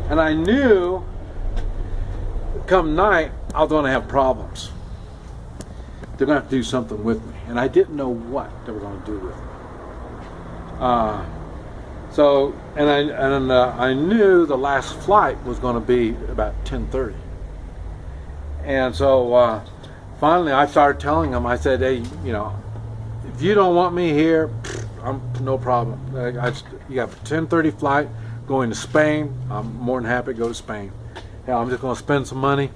And I knew come night I was going to have problems. They're going to have to do something with me. And I didn't know what they were going to do with me. I knew the last flight was going to be about 10:30. And so finally I started telling them, I said, hey, if you don't want me here, I'm no problem. You got a 10:30 flight going to Spain. I'm more than happy to go to Spain. Hell, I'm just going to spend some money.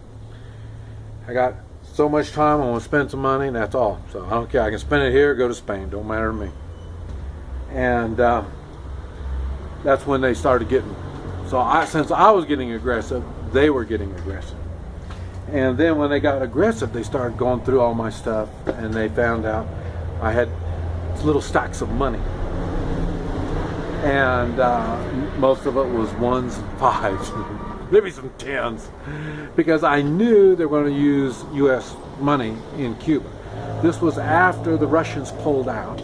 I got so much time, I'm going to spend some money, and that's all. So I don't care. I can spend it here or go to Spain. Don't matter to me. And that's when they started getting. So since I was getting aggressive, they were getting aggressive. And then when they got aggressive, they started going through all my stuff, and they found out I had little stacks of money. And most of it was ones and fives, maybe some tens, because I knew they were going to use U.S. money in Cuba. This was after the Russians pulled out,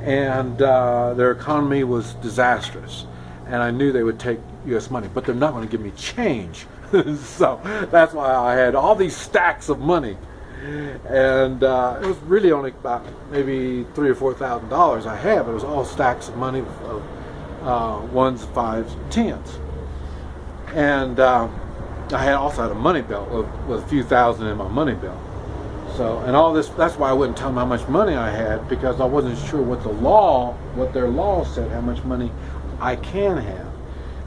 and their economy was disastrous, and I knew they would take U.S. money, but they're not going to give me change. So that's why I had all these stacks of money. And it was really only about maybe $3,000 or $4,000 I had, but it was all stacks of money of ones, fives, and tens. And I also had a money belt with a few thousand in my money belt. So, and all this, that's why I wouldn't tell them how much money I had, because I wasn't sure what their law said, how much money I can have.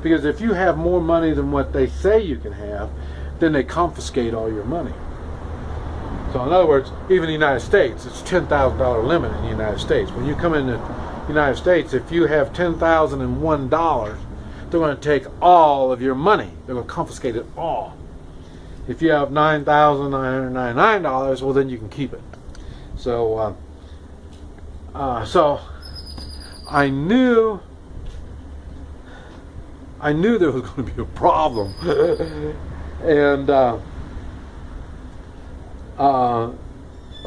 Because if you have more money than what they say you can have, then they confiscate all your money. So in other words, even the United States, it's $10,000 limit in the United States. When you come in the United States, if you have $10,001, they're going to take all of your money. They're going to confiscate it all. If you have $9,999, well, then you can keep it. So, so I knew there was going to be a problem, and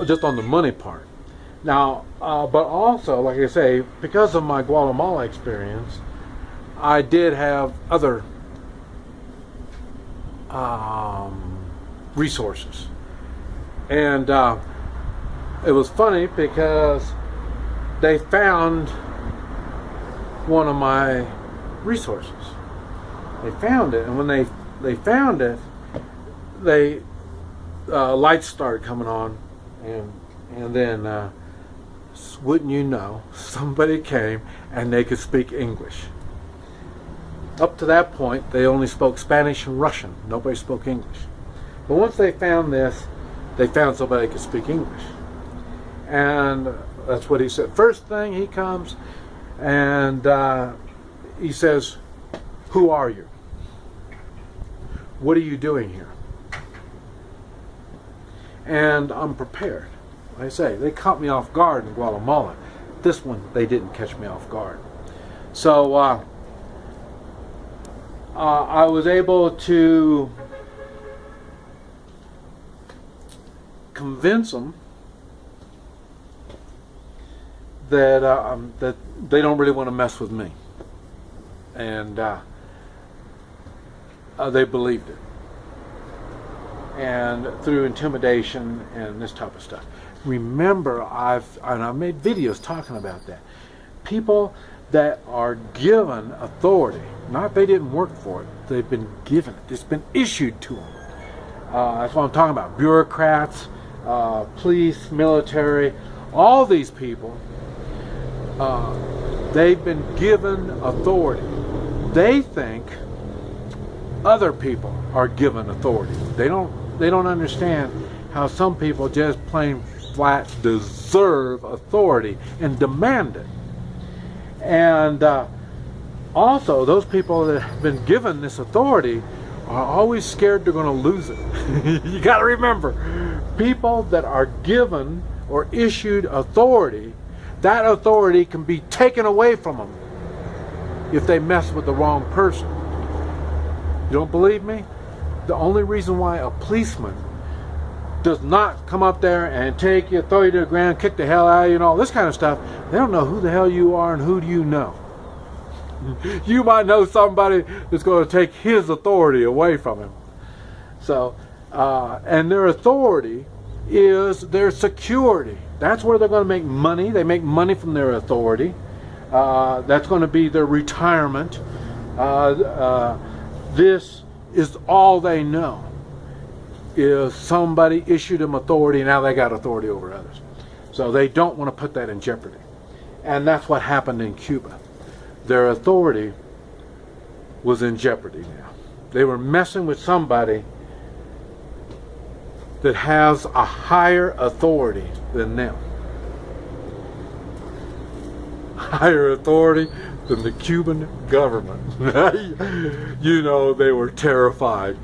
just on the money part. Now, but also, like I say, because of my Guatemala experience, I did have other resources. And it was funny because they found one of my resources. They found it, and when they found it, lights started coming on, and then wouldn't you know, somebody came and they could speak English. Up to that point, they only spoke Spanish and Russian. Nobody spoke English. But once they found this, they found somebody who could speak English. And that's what he said. First thing, he comes and he says, "Who are you? What are you doing here?" And I'm prepared. Like I say, they caught me off guard in Guatemala. This one, they didn't catch me off guard. So I was able to convince them that that they don't really want to mess with me, and they believed it. And through intimidation and this type of stuff. Remember, I've made videos talking about that. People that are given authority, not they didn't work for it, they've been given it. It's been issued to them. That's what I'm talking about. Bureaucrats, police, military, all these people, they've been given authority. They think other people are given authority. They don't understand how some people just plain flat deserve authority and demand it. And also, those people that have been given this authority are always scared they're going to lose it. You got to remember, people that are given or issued authority, that authority can be taken away from them if they mess with the wrong person. You don't believe me? The only reason why a policeman does not come up there and take you, throw you to the ground, kick the hell out of you, and all this kind of stuff, they don't know who the hell you are and who do you know. You might know somebody that's going to take his authority away from him. So, and their authority is their security. That's where they're going to make money. They make money from their authority. That's going to be their retirement. This is all they know, is somebody issued them authority, now they got authority over others. So they don't want to put that in jeopardy. And that's what happened in Cuba. Their authority was in jeopardy now. They were messing with somebody that has a higher authority than them. Higher authority than the Cuban government. You know, they were terrified.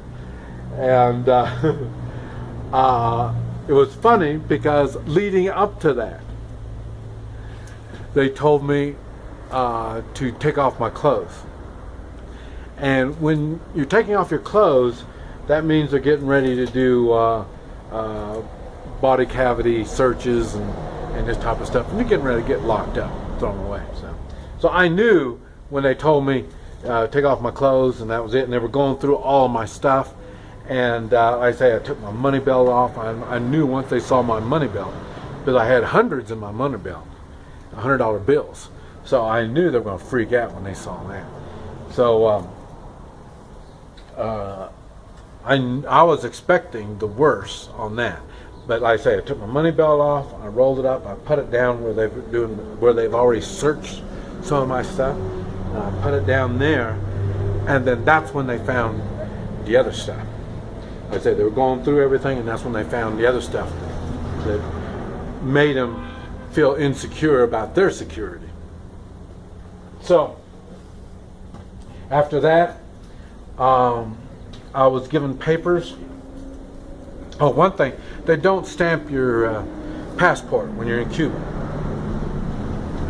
And it was funny because leading up to that, they told me to take off my clothes. And when you're taking off your clothes, that means they're getting ready to do body cavity searches and this type of stuff. And you're getting ready to get locked up, thrown away. So I knew when they told me take off my clothes, and that was it. And they were going through all of my stuff. And like I say, I took my money belt off. I knew once they saw my money belt, because I had hundreds in my money belt, $100 bills. So I knew they were going to freak out when they saw that. So I was expecting the worst on that. But like I say, I took my money belt off, I rolled it up, I put it down where they've already searched some of my stuff. And I put it down there, and then that's when they found the other stuff. Like I said, they were going through everything, and that's when they found the other stuff that made them feel insecure about their security. So after that, I was given papers. Oh, one thing, they don't stamp your passport when you're in Cuba.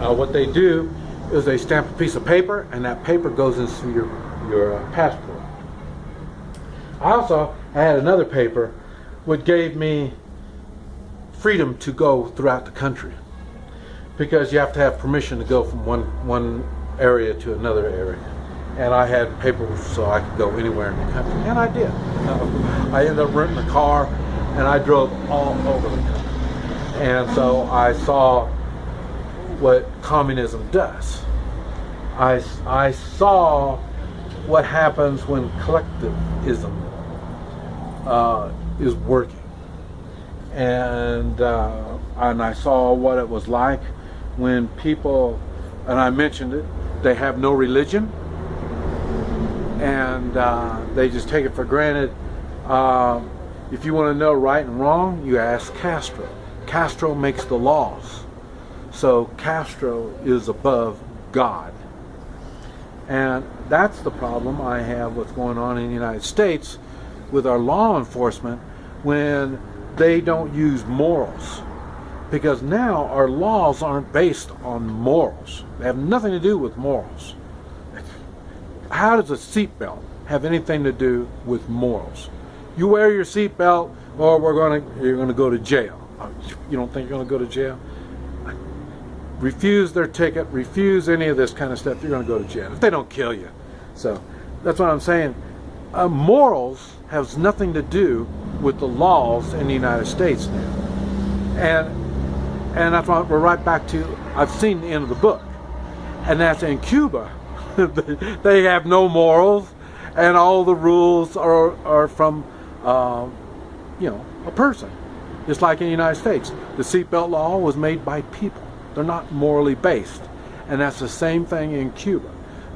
What they do is they stamp a piece of paper, and that paper goes into your passport. I also had another paper which gave me freedom to go throughout the country, because you have to have permission to go from one area to another area. And I had paper so I could go anywhere in the country, and I did. I ended up renting a car, and I drove all over the country. And so I saw what communism does. I saw what happens when collectivism is working. And I saw what it was like when people, and I mentioned it, they have no religion, and they just take it for granted. If you want to know right and wrong, you ask Castro. Castro makes the laws. So Castro is above God. And that's the problem I have what's going on in the United States with our law enforcement when they don't use morals. Because now our laws aren't based on morals. They have nothing to do with morals. How does a seatbelt have anything to do with morals? You wear your seatbelt, or you're going to go to jail. You don't think you're going to go to jail? Refuse their ticket, refuse any of this kind of stuff, you're going to go to jail if they don't kill you. So that's what I'm saying. Morals has nothing to do with the laws in the United States now. And that's why we're right back to, I've seen the end of the book. And that's in Cuba. They have no morals, and all the rules are from a person. Just like in the United States, the seatbelt law was made by people. They're not morally based. And that's the same thing in Cuba.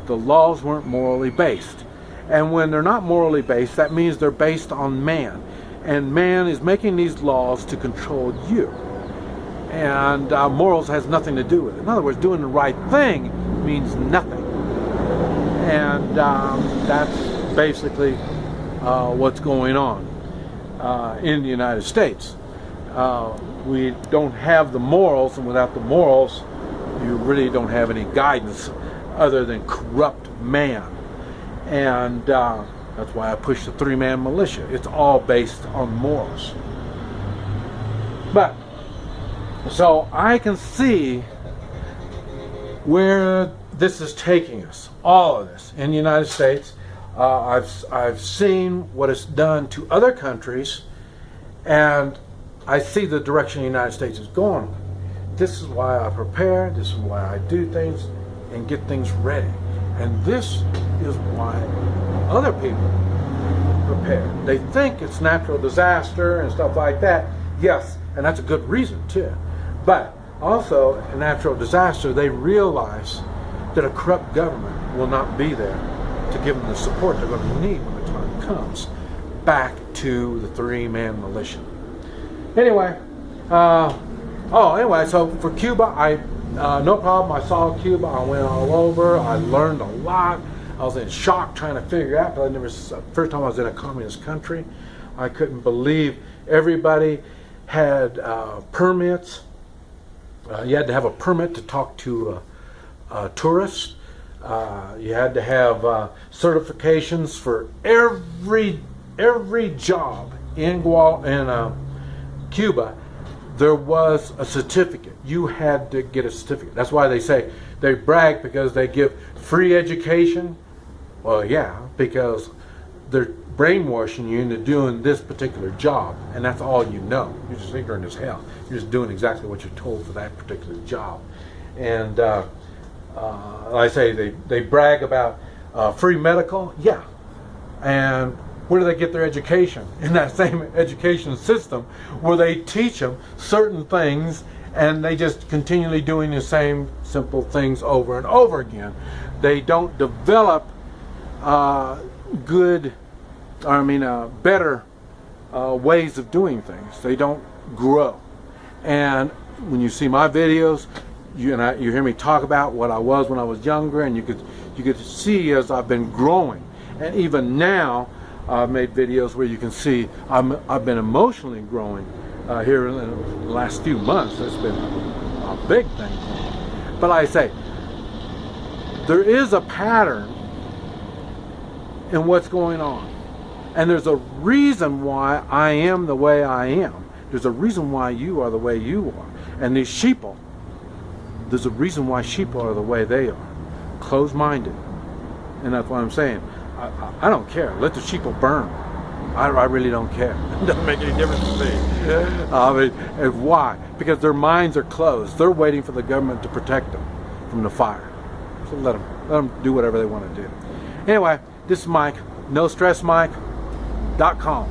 The laws weren't morally based. And when they're not morally based, that means they're based on man. And man is making these laws to control you. And morals has nothing to do with it. In other words, doing the right thing means nothing. And that's basically what's going on in the United States. We don't have the morals, and without the morals, you really don't have any guidance other than corrupt man. And that's why I push the three-man militia. It's all based on morals. But, so I can see where this is taking us, all of this, in the United States. I've seen what it's done to other countries, and I see the direction the United States is going. This is why I prepare, this is why I do things and get things ready. And this is why other people prepare. They think it's natural disaster and stuff like that. Yes, and that's a good reason too. But also, a natural disaster, they realize that a corrupt government will not be there to give them the support they're going to need when the time comes. Back to the three-man militia. Anyway, so for Cuba, no problem. I saw Cuba. I went all over. I learned a lot. I was in shock trying to figure out, because first time I was in a communist country, I couldn't believe everybody had permits. You had to have a permit to talk to tourists. You had to have certifications for every job in Cuba. There was a certificate. You had to get a certificate. That's why they say they brag, because they give free education. Well, yeah, because they're brainwashing you into doing this particular job, and that's all you know. You're just ignorant as hell. You're just doing exactly what you're told for that particular job. And like I say, they brag about free medical. Yeah, and where do they get their education? In that same education system where they teach them certain things, and they just continually doing the same simple things over and over again. They don't develop better ways of doing things. They don't grow. And when you see my videos, you hear me talk about what I was when I was younger, and you could see as I've been growing. And even now, I've made videos where you can see I've been emotionally growing here in the last few months. It's been a big thing. But like I say, there is a pattern in what's going on. And there's a reason why I am the way I am. There's a reason why you are the way you are. And these sheeple, there's a reason why sheeple are the way they are. Closed-minded. And that's what I'm saying. I don't care. Let the sheeple burn. I really don't care. It doesn't make any difference to me. And why? Because their minds are closed. They're waiting for the government to protect them from the fire. So let them do whatever they want to do. Anyway, this is Mike, NoStressMike.com.